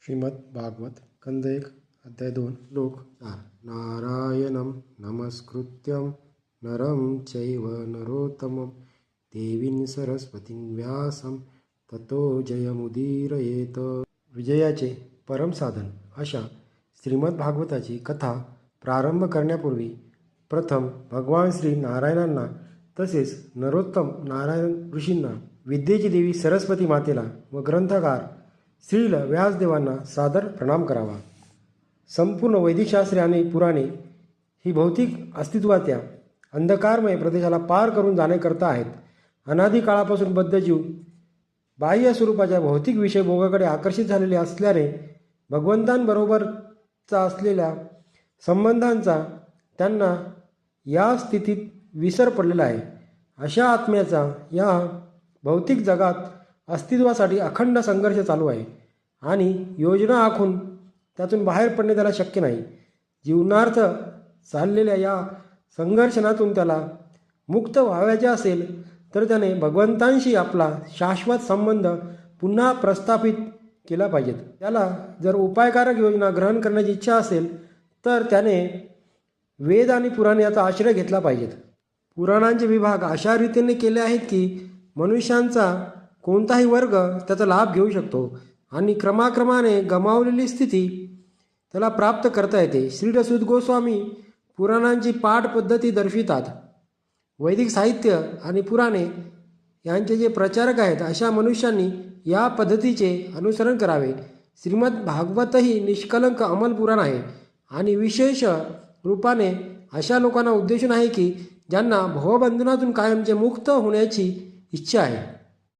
श्रीमद् भागवत खंड 1 अध्याय 2 श्लोक 4 नारायणं नमस्कृत्यं नरं चैव नरोत्तमं देवीं सरस्वतीं व्यासं ततो जयमुदीरयेत. विजयाचे परमसाधन अशा श्रीमद् भागवताची कथा प्रारंभ करण्यापूर्वी प्रथम भगवान श्री नारायणांना तसेच नरोत्तम नारायण ऋषींना, विद्येची देवी सरस्वती मातेला व ग्रंथकार श्रील व्यासदेवांना सादर प्रणाम करावा. संपूर्ण वैदिकशास्त्रे आणि पुराणे ही भौतिक अस्तित्वाच्या अंधकारमय प्रदेशाला पार करून जाण्याकरता आहेत. अनादी काळापासून बद्धजीव बाह्य स्वरूपाच्या भौतिक विषय भोगाकडे आकर्षित झालेले असल्याने भगवंतांबरोबरचा असलेल्या संबंधांचा त्यांना या स्थितीत विसर पडलेला आहे. अशा आत्म्याचा या भौतिक जगात अस्तित्वासाठी अखंड संघर्ष चालू आहे आणि योजना आखून त्यातून बाहेर पडणे त्याला शक्य नाही. जीवनार्थ चाललेल्या या संघर्षणातून त्याला मुक्त व्हावयाचे असेल तर त्याने भगवंतांशी आपला शाश्वत संबंध पुन्हा प्रस्थापित केला पाहिजे. त्याला जर उपायकारक योजना ग्रहण करण्याची इच्छा असेल तर त्याने वेद आणि पुराण याचा आश्रय घेतला पाहिजे. पुराणांचे विभाग अशा रीतीने केले आहेत की मनुष्यांचा कोणताही वर्ग त्याचा लाभ घेऊ शकतो आणि क्रमाक्रमाने गमावलेली स्थिती त्याला प्राप्त करता येते. श्री सूत गोस्वामी पुराणांची पाठ पद्धती दर्शवितात. वैदिक साहित्य आणि पुराणे यांचे जे प्रचारक आहेत अशा मनुष्यांनी या पद्धतीचे अनुसरण करावे. श्रीमद भागवतही निष्कलंक अमल पुराण आहे आणि विशेष रूपाने अशा लोकांना उद्देशून आहे की ज्यांना भवबंधनातून कायमचे मुक्त होण्याची इच्छा आहे.